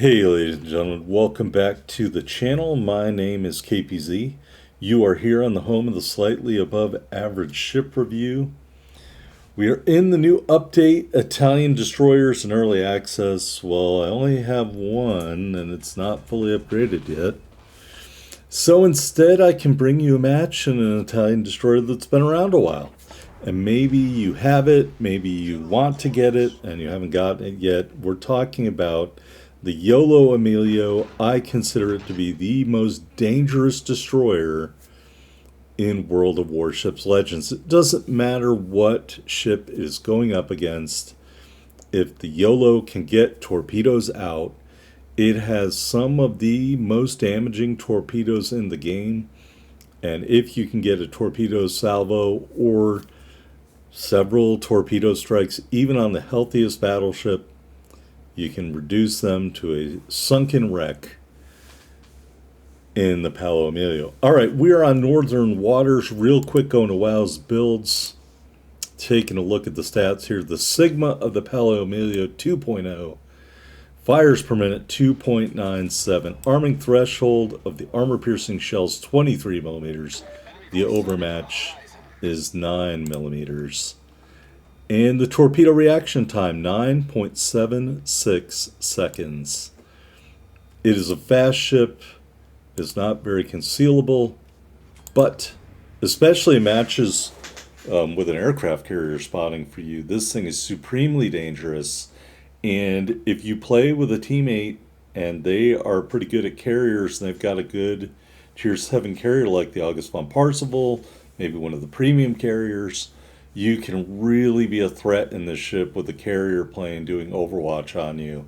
Hey ladies and gentlemen, welcome back to the channel. My name is KPZ. You are here on the home of the slightly above average ship review. We are in the new update, Italian destroyers in early access. Well, I only have one and it's not fully upgraded yet. So instead I can bring you a match in an Italian destroyer that's been around a while. And maybe you have it, maybe you want to get it and you haven't gotten it yet. We're talking about the YOLO Emilio. I consider it to be the most dangerous destroyer in World of Warships Legends. It doesn't matter what ship it is going up against. If the YOLO can get torpedoes out, it has some of the most damaging torpedoes in the game. And if you can get a torpedo salvo or several torpedo strikes, even on the healthiest battleship, you can reduce them to a sunken wreck in the Paolo Emilio. All right, we are on northern waters. Real quick, going to WoW's builds. Taking a look at the stats here. The Sigma of the Paolo Emilio 2.0. Fires per minute 2.97. Arming threshold of the armor-piercing shells 23 millimeters. The overmatch is 9 millimeters. And the torpedo reaction time, 9.76 seconds. It is a fast ship. It's not very concealable, but especially in matches with an aircraft carrier spotting for you, this thing is supremely dangerous. And if you play with a teammate and they are pretty good at carriers and they've got a good Tier 7 carrier like the August von Parzival, maybe one of the premium carriers, you can really be a threat in this ship with the carrier plane doing overwatch on you.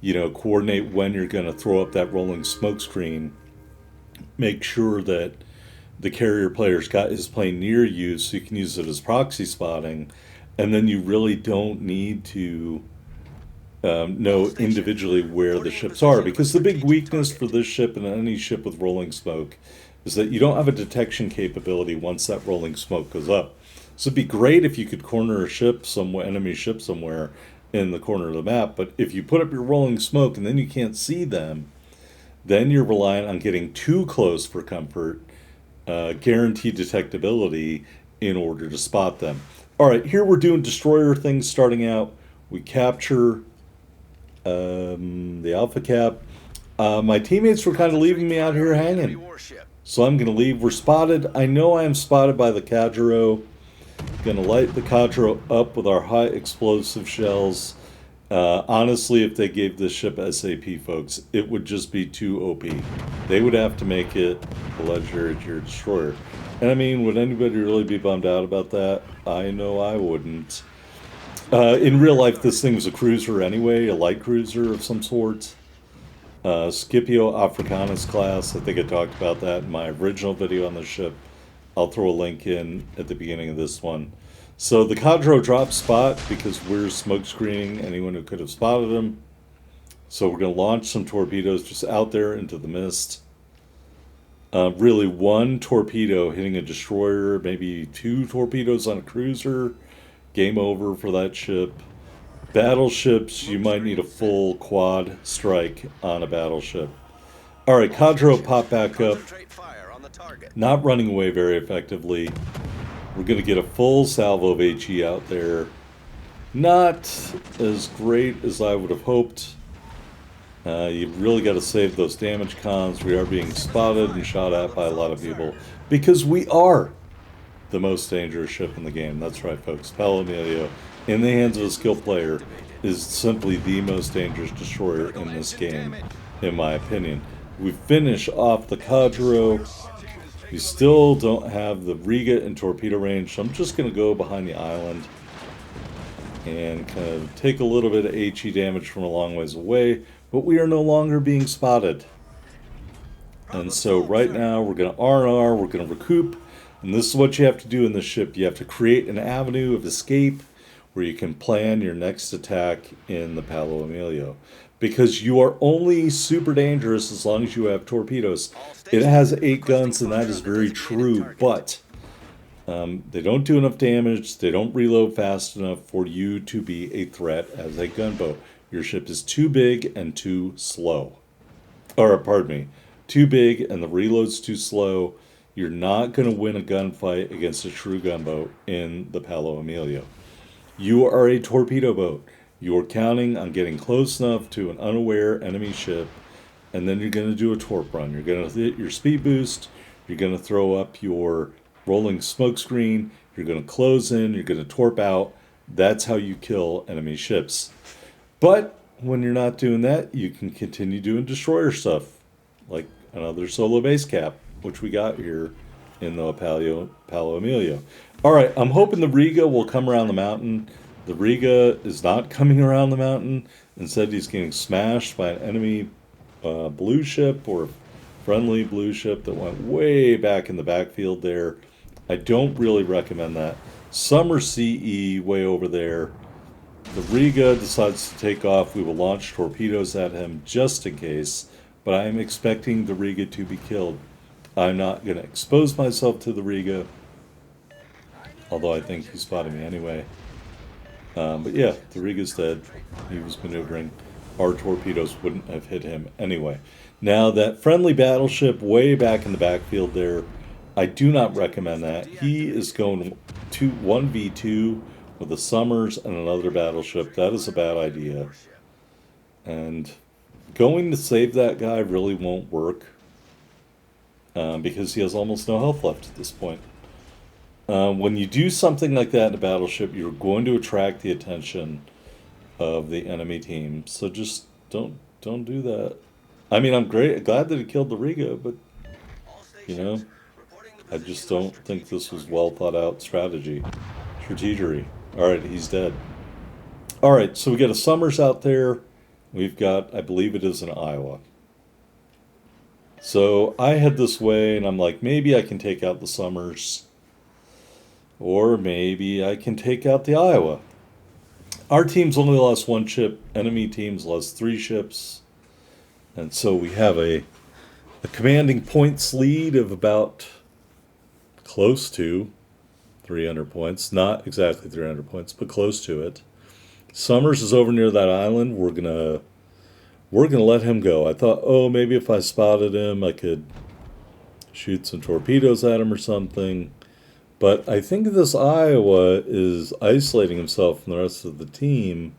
You know, coordinate when you're going to throw up that rolling smoke screen. Make sure that the carrier player's got his plane near you so you can use it as proxy spotting. And then you really don't need to know individually where the ships are. Because the big weakness for this ship and any ship with rolling smoke is that you don't have a detection capability once that rolling smoke goes up. So it'd be great if you could corner a ship somewhere, enemy ship somewhere in the corner of the map, but if you put up your rolling smoke and then you can't see them, then you're reliant on getting too close for comfort, guaranteed detectability in order to spot them. All right, here we're doing destroyer things starting out. We capture the Alpha Cap. My teammates were kind of leaving me out here hanging, so I'm going to leave. We're spotted. I know I am spotted by the Cadro. Going to light the Cadro up with our high explosive shells. Honestly, if they gave this ship SAP, folks, it would just be too OP. They would have to make it a legendary tier destroyer. And I mean, would anybody really be bummed out about that? I know I wouldn't. In real life, this thing was a cruiser anyway, a light cruiser of some sort. Scipio Africanus class. I think I talked about that in my original video on the ship. I'll throw a link in at the beginning of this one. So the Cadro dropped spot because we're smoke screening anyone who could have spotted him. So we're going to launch some torpedoes just out there into the mist. Really one torpedo hitting a destroyer, maybe 2 torpedoes on a cruiser. Game over for that ship. Battleships, you might need a full quad strike on a battleship. All right, Cadro pop back up. Not running away very effectively. We're going to get a full salvo of HE out there. Not as great as I would have hoped. You've really got to save those damage cons. We are being spotted and shot at by a lot of people because we are the most dangerous ship in the game. That's right, folks. Paolo Emilio, in the hands of a skilled player, is simply the most dangerous destroyer in this game, in my opinion. We finish off the Cadro. We still don't have the Riga in torpedo range, so I'm just going to go behind the island and kind of take a little bit of HE damage from a long ways away, but we are no longer being spotted. And so right now we're going to R&R, we're going to recoup, and this is what you have to do in this ship. You have to create an avenue of escape where you can plan your next attack in the Paolo Emilio. Because you are only super dangerous as long as you have torpedoes. It has 8 guns, and that is very true, but they don't do enough damage, they don't reload fast enough for you to be a threat as a gunboat. Your ship is too big and too slow. Or, pardon me, too big and the reload's too slow. You're not going to win a gunfight against a true gunboat in the Paolo Emilio. You are a torpedo boat. You're counting on getting close enough to an unaware enemy ship, and then you're going to do a torp run. You're going to hit your speed boost. You're going to throw up your rolling smoke screen. You're going to close in. You're going to torp out. That's how you kill enemy ships. But when you're not doing that, you can continue doing destroyer stuff, like another solo base cap, which we got here in the Paolo Emilio. All right, I'm hoping the Riga will come around the mountain. The Riga is not coming around the mountain. Instead, he's getting smashed by an enemy blue ship or friendly blue ship that went way back in the backfield there. I don't really recommend that. Some are CE way over there. The Riga decides to take off. We will launch torpedoes at him just in case, but I am expecting the Riga to be killed. I'm not going to expose myself to the Riga, although I think he spotted me anyway. But yeah, the Riga's dead. He was maneuvering. Our torpedoes wouldn't have hit him anyway. Now, that friendly battleship way back in the backfield there, I do not recommend that. He is going to 1v2 with the Summers and another battleship. That is a bad idea. And going to save that guy really won't work because he has almost no health left at this point. When you do something like that in a battleship, you're going to attract the attention of the enemy team. So just don't do that. I mean, I'm glad that he killed the Riga, but you know, I just don't think this was well thought out strategy. Strategery. All right, he's dead. All right, so we got a Summers out there. We've got, I believe it is an Iowa. So I head this way, and I'm like, maybe I can take out the Summers. Or maybe I can take out the Iowa. Our team's only lost one ship. Enemy team's lost 3 ships. And so we have a commanding points lead of about close to 300 points. Not exactly 300 points, but close to it. Summers is over near that island. We're gonna let him go. I thought, oh, maybe if I spotted him, I could shoot some torpedoes at him or something. But I think this Iowa is isolating himself from the rest of the team,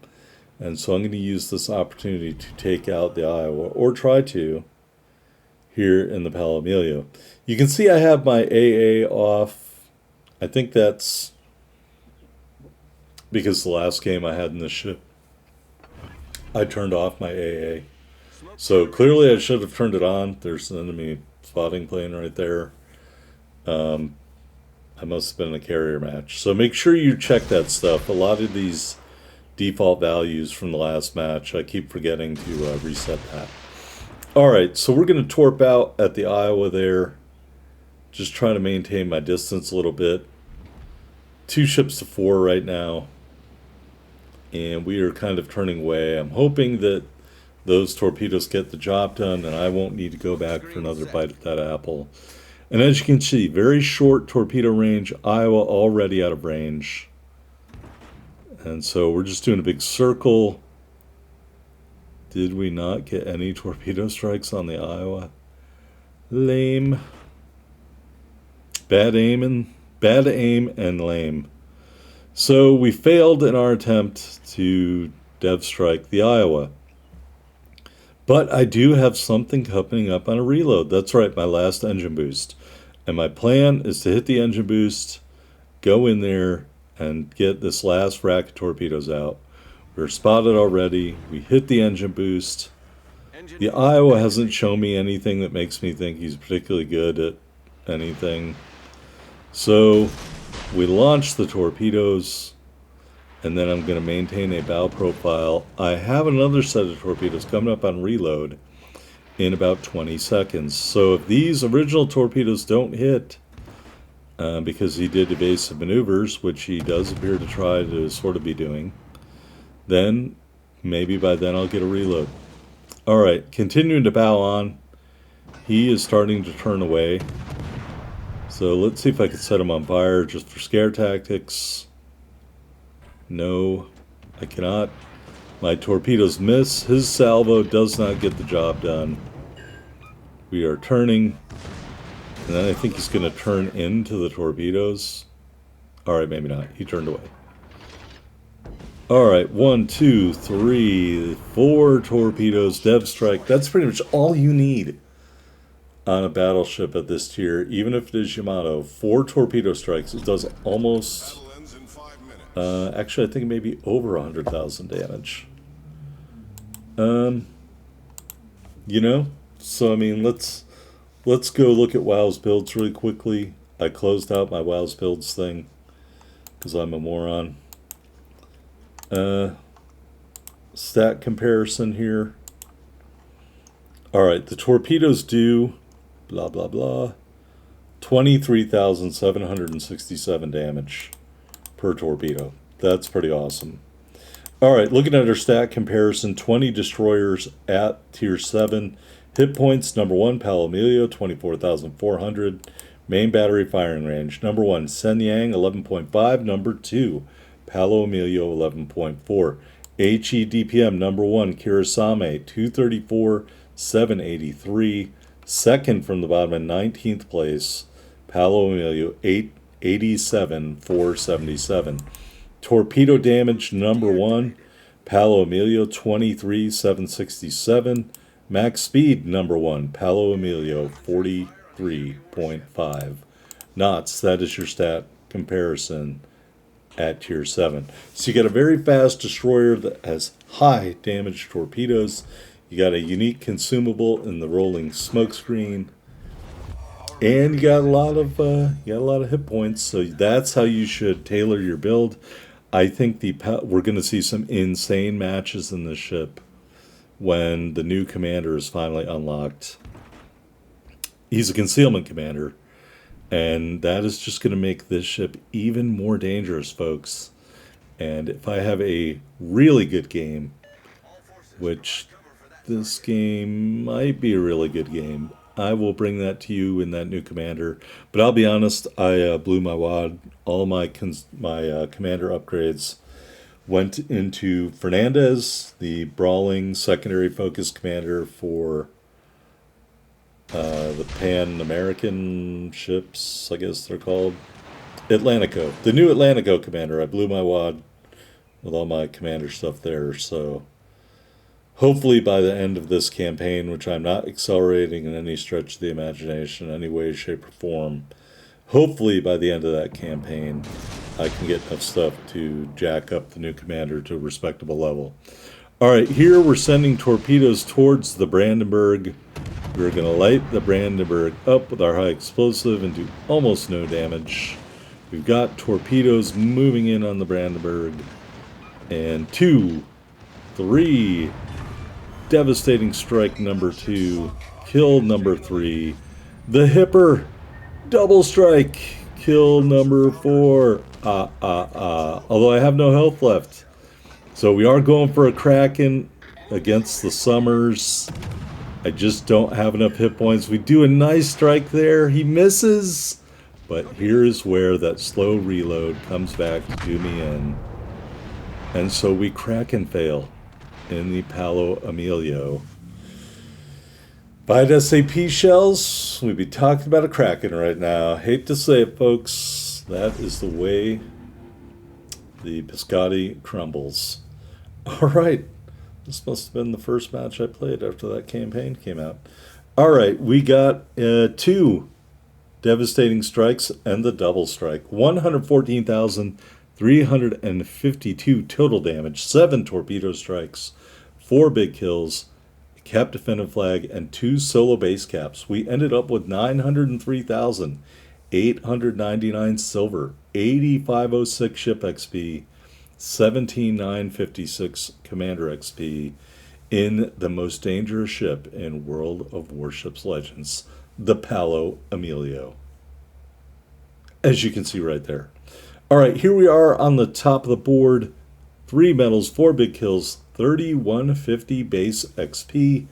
and so I'm going to use this opportunity to take out the Iowa, or try to, here in the Paolo Emilio. You can see I have my AA off. I think that's because the last game I had in this ship, I turned off my AA. So clearly I should have turned it on. There's an enemy spotting plane right there. I must have been in a carrier match. So make sure you check that stuff. A lot of these default values from the last match, I keep forgetting to reset that. All right, so we're going to torp out at the Iowa there. Just trying to maintain my distance a little bit. 2 ships to 4 right now. And we are kind of turning away. I'm hoping that those torpedoes get the job done and I won't need to go back for another bite at that apple. And as you can see, very short torpedo range. Iowa already out of range. And so we're just doing a big circle. Did we not get any torpedo strikes on the Iowa? Lame. Bad aim and lame. So we failed in our attempt to dev strike the Iowa. But I do have something coming up on a reload. That's right, my last engine boost. And my plan is to hit the engine boost, go in there, and get this last rack of torpedoes out. We're spotted already. We hit the engine boost. The Iowa hasn't shown me anything that makes me think he's particularly good at anything. So we launch the torpedoes, and then I'm going to maintain a bow profile. I have another set of torpedoes coming up on reload in about 20 seconds. So if these original torpedoes don't hit, because he did evasive maneuvers, which he does appear to try to sort of be doing, then maybe by then I'll get a reload. All right, continuing to bow on. He is starting to turn away. So let's see if I can set him on fire just for scare tactics. No, I cannot. My torpedoes miss. His salvo does not get the job done. We are turning. And then I think he's going to turn into the torpedoes. Alright, maybe not. He turned away. Alright, 1, 2, 3, 4 torpedoes. Dev strike. That's pretty much all you need on a battleship at this tier. Even if it is Yamato. 4 torpedo strikes. It does almost... actually, I think maybe over 100,000 damage. You know? So, I mean, let's go look at WoW's builds really quickly. I closed out my WoW's builds thing because I'm a moron. Stat comparison here. Alright, the torpedoes do blah blah blah 23,767 damage per torpedo. That's pretty awesome. Alright, looking at our stat comparison, 20 destroyers at tier 7. Hit points, number 1, Palo Emilio, 24,400. Main battery firing range, number 1, Shenyang, 11.5. Number 2, Palo Emilio, 11.4. HE DPM, number 1, Kirasame, 234,783. Second from the bottom in 19th place, Palo Emilio, 87,477. Torpedo damage, number 1, Palo Emilio, 23,767. Max speed, number 1, Palo Emilio, 43.5 knots. That is your stat comparison at tier 7. So you got a very fast destroyer that has high damage torpedoes. You got a unique consumable in the rolling smokescreen, and you got a lot of hit points. So that's how you should tailor your build. I think we're going to see some insane matches in this ship when the new commander is finally unlocked. He's a concealment commander, and that is just going to make this ship even more dangerous, folks. And if I have a really good game, which this game might be a really good game, I will bring that to you in that new commander. But I'll be honest, I blew my wad. All my commander upgrades went into Fernandez, the brawling secondary focus commander for the Pan-American ships, I guess they're called. Atlantico. The new Atlantico commander. I blew my wad with all my commander stuff there. So hopefully by the end of this campaign, which I'm not accelerating in any stretch of the imagination, any way, shape, or form, hopefully by the end of that campaign, I can get enough stuff to jack up the new commander to a respectable level. Alright, here we're sending torpedoes towards the Brandenburg. We're going to light the Brandenburg up with our high explosive and do almost no damage. We've got torpedoes moving in on the Brandenburg. And 2, 3, devastating strike number 2, kill number 3. The Hipper, double strike, kill number 4. Although I have no health left. So we are going for a Kraken against the Summers. I just don't have enough hit points. We do a nice strike there. He misses. But here's where that slow reload comes back to do me in. And so we Kraken fail in the Palo Emilio. If I had SAP shells, we'd be talking about a Kraken right now. Hate to say it, folks. That is the way the biscotti crumbles. Alright. This must have been the first match I played after that campaign came out. Alright, we got 2 devastating strikes and the double strike. 114,352 total damage. 7 torpedo strikes. 4 big kills. A cap defendant flag and 2 solo base caps. We ended up with 903,899 silver. 8506 ship XP. 17,956 commander XP in the most dangerous ship in World of Warships Legends, the Palo Emilio. As you can see right there. Alright, here we are on the top of the board. 3 medals, 4 big kills, 3,150 base XP.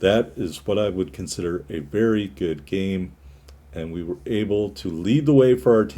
That is what I would consider a very good game. And we were able to lead the way for our team.